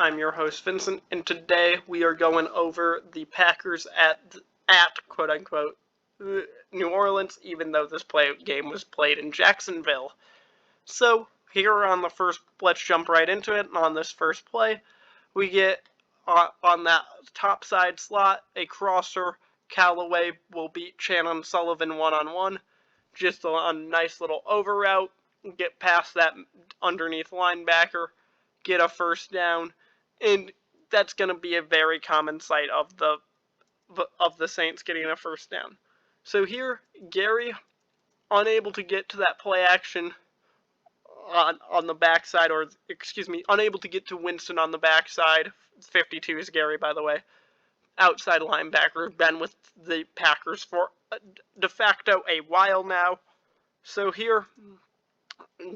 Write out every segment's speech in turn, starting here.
I'm your host Vincent, and today we are going over the Packers at quote unquote New Orleans, even though this game was played in Jacksonville. So here on the first, let's jump right into it. And on this first play, we get on that top side slot a crosser. Callaway will beat Shannon Sullivan one-on-one. Just a nice little over route. Get past that underneath linebacker. Get a first down. And that's going to be a very common sight of the Saints getting a first down. So here, Gary, unable to get to that play action on the backside, or excuse me, unable to get to Winston on the backside. 52 is Gary, by the way. Outside linebacker, been with the Packers for de facto a while now. So here,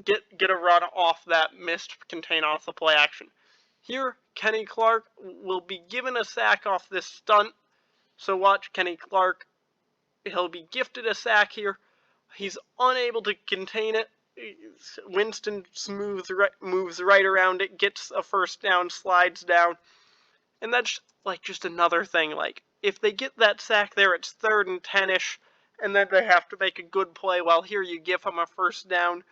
get a run off that missed contain off the play action. Here, Kenny Clark will be given a sack off this stunt. So watch Kenny Clark. He'll be gifted a sack here. He's unable to contain it. Winston moves right around it, gets a first down, slides down. And that's like just another thing. Like, if they get that sack there, it's 3rd and 10-ish, and then they have to make a good play. While here you give him a first down.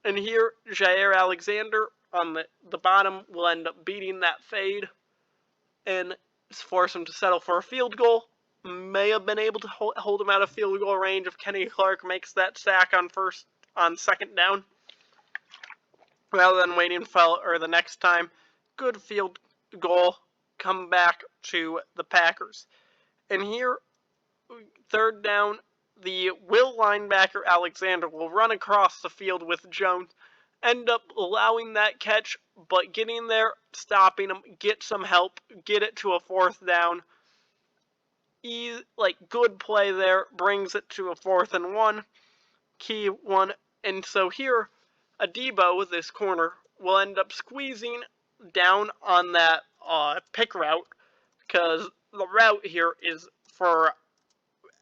And here, Jair Alexander on the bottom will end up beating that fade and force him to settle for a field goal. May have been able to hold him out of field goal range if Kenny Clark makes that sack on second down, rather than waiting for the next time. Good field goal, come back to the Packers. And here, 3rd down, the will linebacker Alexander will run across the field with Jones, end up allowing that catch, but getting there, stopping him, get some help, get it to a 4th down. Good play there, brings it to a 4th and 1, key one. And so here, Adebo with this corner will end up squeezing down on that pick route, because the route here is for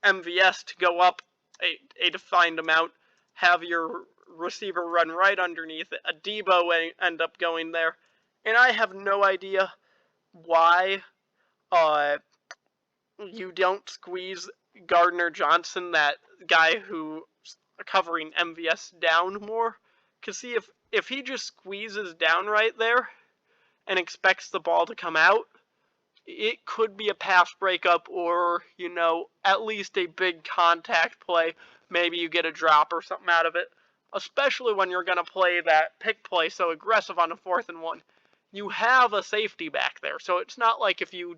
MVS to go up a defined amount, have your receiver run right underneath it. Adebo end up going there, and I have no idea why you don't squeeze Gardner Johnson, that guy who's covering MVS, down more. Because see, if he just squeezes down right there and expects the ball to come out, it could be a pass breakup or, at least a big contact play. Maybe you get a drop or something out of it, especially when you're going to play that pick play so aggressive on a 4th and 1. You have a safety back there, so it's not like if you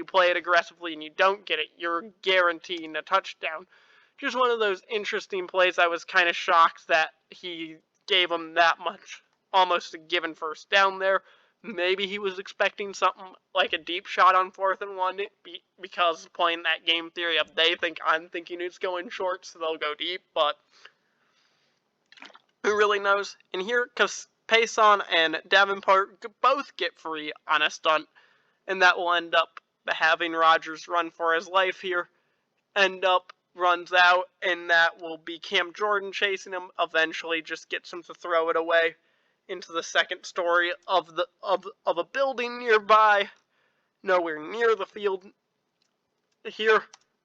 play it aggressively and you don't get it, you're guaranteeing a touchdown. Just one of those interesting plays. I was kind of shocked that he gave him that much, almost a given first down there. Maybe he was expecting something like a deep shot on 4th and 1, because playing that game theory of I'm thinking it's going short, so they'll go deep, but who really knows? And here, Payson and Davenport both get free on a stunt, and that will end up having Rodgers run for his life here. Runs out, and that will be Cam Jordan chasing him. Eventually, just gets him to throw it away into the second story of a building nearby, nowhere near the field. Here,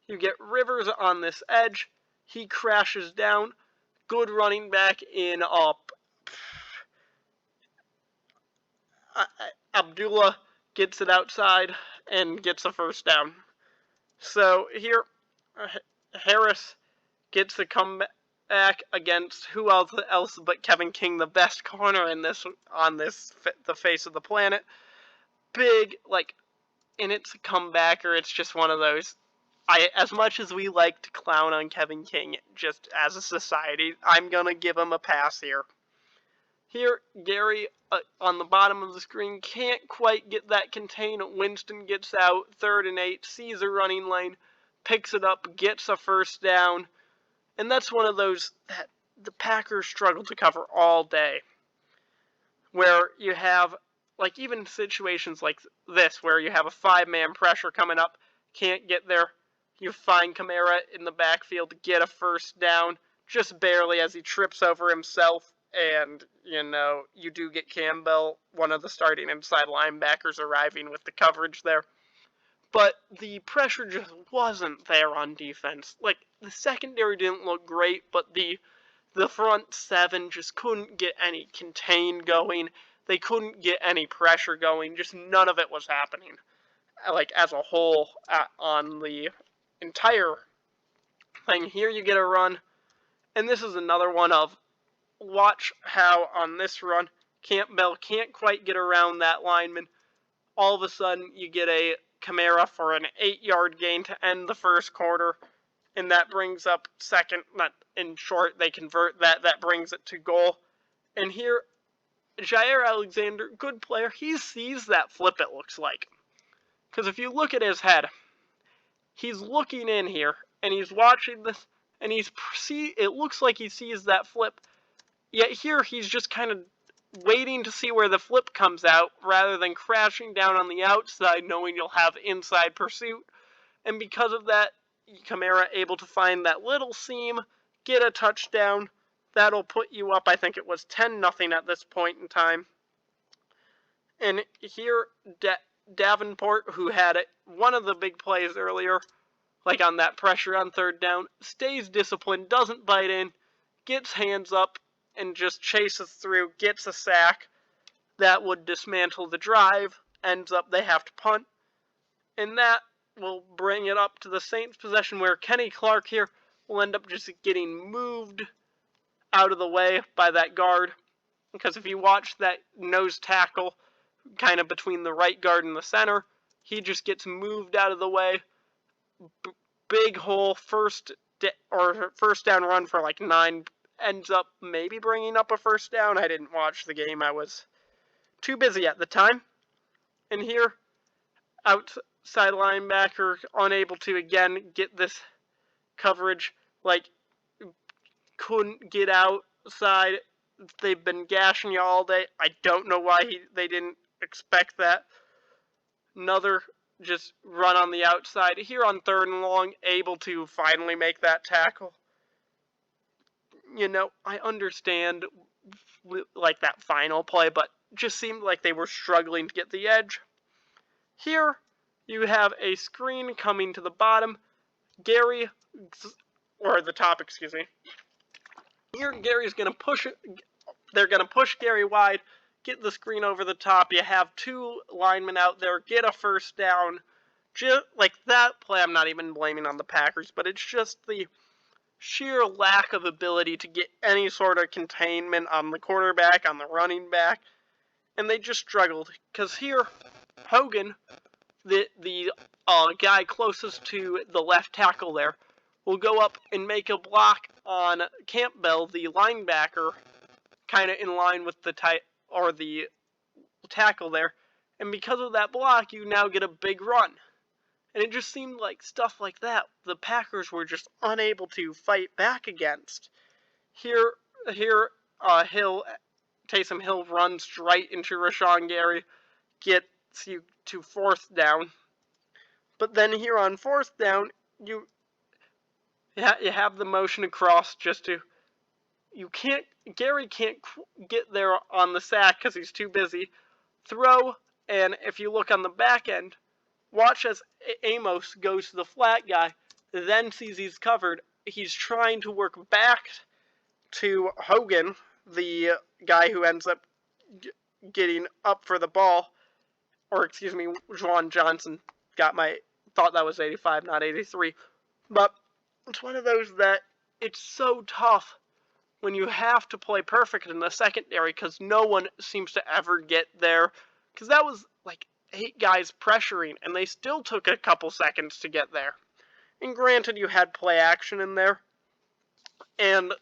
you get Rivers on this edge. He crashes down. Good running back in Abdullah gets it outside and gets a first down. So here, Harris gets a comeback against who else but Kevin King, the best corner on the face of the planet. Big, and it's a comebacker. It's just one of those. As much as we like to clown on Kevin King, just as a society, I'm gonna give him a pass here. Here, Gary, on the bottom of the screen, can't quite get that contain. Winston gets out, 3rd and 8, sees a running lane, picks it up, gets a first down. And that's one of those that the Packers struggle to cover all day. Where you have, even situations like this, where you have a 5-man pressure coming up, can't get there. You find Kamara in the backfield to get a first down, just barely, as he trips over himself and, you do get Campbell, one of the starting inside linebackers, arriving with the coverage there. But the pressure just wasn't there on defense. Like, the secondary didn't look great, but the front seven just couldn't get any contain going. They couldn't get any pressure going. Just none of it was happening. Like, as a whole, on the entire thing. Here you get a run, and this is another one of, watch how on this run, Campbell can't quite get around that lineman. All of a sudden, you get a Kamara for an 8-yard gain to end the first quarter, and that brings up second. Not in short, they convert that. That brings it to goal. And here, Jair Alexander, good player, he sees that flip, it looks like. Because if you look at his head, he's looking in here, and he's watching this, and it looks like he sees that flip. Yet here, he's just kind of waiting to see where the flip comes out, rather than crashing down on the outside, knowing you'll have inside pursuit. And because of that, Kamara able to find that little seam, get a touchdown. That'll put you up, I think it was 10-0 at this point in time. And here, Davenport, who had one of the big plays earlier, like on that pressure on third down, stays disciplined, doesn't bite in, gets hands up, and just chases through, gets a sack. That would dismantle the drive. Ends up they have to punt. And that will bring it up to the Saints' possession, where Kenny Clark here will end up just getting moved out of the way by that guard. Because if you watch that nose tackle kind of between the right guard and the center, he just gets moved out of the way. Big hole, first down run for like 9, ends up maybe bringing up a first down. I didn't watch the game. I was too busy at the time. And here, outside linebacker, unable to again get this coverage, like, couldn't get outside. They've been gashing you all day. I don't know why they didn't expect that. Another just run on the outside. Here on 3rd and long, able to finally make that tackle. I understand, like, that final play, but just seemed like they were struggling to get the edge. Here, you have a screen coming to the bottom. The top, excuse me. Here, Gary's going to push it. They're going to push Gary wide, get the screen over the top. You have 2 linemen out there, get a first down. Just like that play, I'm not even blaming on the Packers, but it's just the sheer lack of ability to get any sort of containment on the quarterback, on the running back, and they just struggled. Because here, Hogan, the guy closest to the left tackle there, will go up and make a block on Campbell, the linebacker, kind of in line with the tackle there, and because of that block, you now get a big run. And it just seemed like stuff like that the Packers were just unable to fight back against. Here, Taysom Hill runs straight into Rashawn Gary, gets you to 4th down. But then here on 4th down, you have the motion across Gary can't get there on the sack because he's too busy. Throw, and if you look on the back end, watch as Amos goes to the flat guy, then sees he's covered. He's trying to work back to Hogan, the guy who ends up getting up for the ball. Or, excuse me, Juwan Johnson thought that was 85, not 83. But it's one of those that it's so tough when you have to play perfect in the secondary because no one seems to ever get there. Because that was like 8 guys pressuring, and they still took a couple seconds to get there. And granted, you had play action in there, and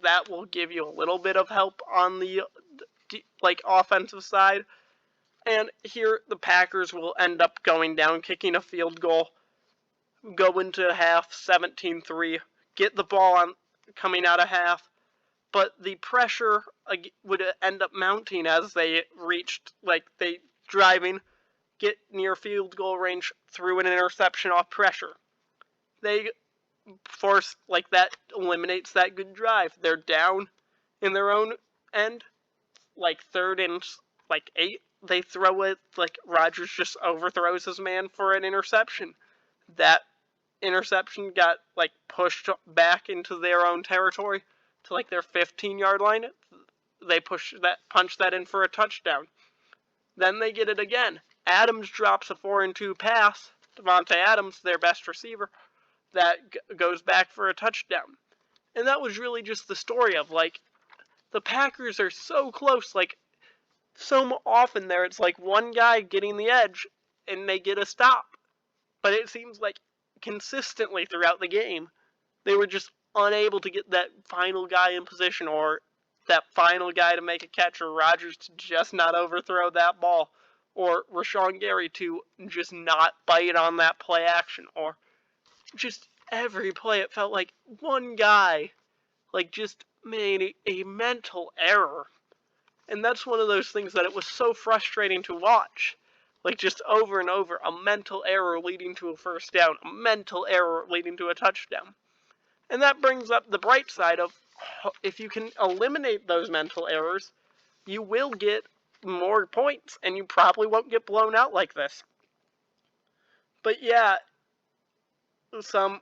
that will give you a little bit of help on the offensive side. And here, the Packers will end up going down, kicking a field goal, go into half 17-3, get the ball on coming out of half, but the pressure would end up mounting as they driving, get near field goal range, through an interception off pressure. They force, that eliminates that good drive. They're down, in their own end, like 3rd and like 8, they throw it, like Rodgers just overthrows his man for an interception. That interception got like pushed back into their own territory to like their 15-yard line. They punch that in for a touchdown. Then they get it again. Adams drops a 4-2 pass. Devontae Adams, their best receiver, that goes back for a touchdown. And that was really just the story of, like, the Packers are so close. Like, so often there, it's like one guy getting the edge, and they get a stop. But it seems like consistently throughout the game, they were just unable to get that final guy in position, or that final guy to make a catch, or Rodgers to just not overthrow that ball, or Rashawn Gary to just not bite on that play action, or just every play it felt like one guy like just made a mental error. And that's one of those things that it was so frustrating to watch. Like, just over and over, a mental error leading to a first down, a mental error leading to a touchdown. And that brings up the bright side of, if you can eliminate those mental errors, you will get more points, and you probably won't get blown out like this. But yeah, some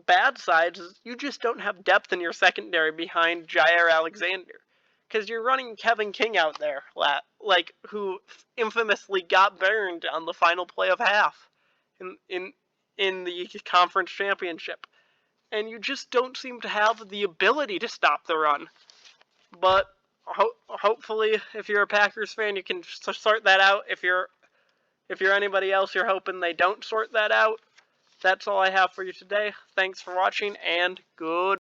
bad sides is you just don't have depth in your secondary behind Jair Alexander. Because you're running Kevin King out there, like, who infamously got burned on the final play of half in the conference championship. And you just don't seem to have the ability to stop the run. But hopefully, if you're a Packers fan, you can sort that out. If you're anybody else, you're hoping they don't sort that out. That's all I have for you today. Thanks for watching, and good.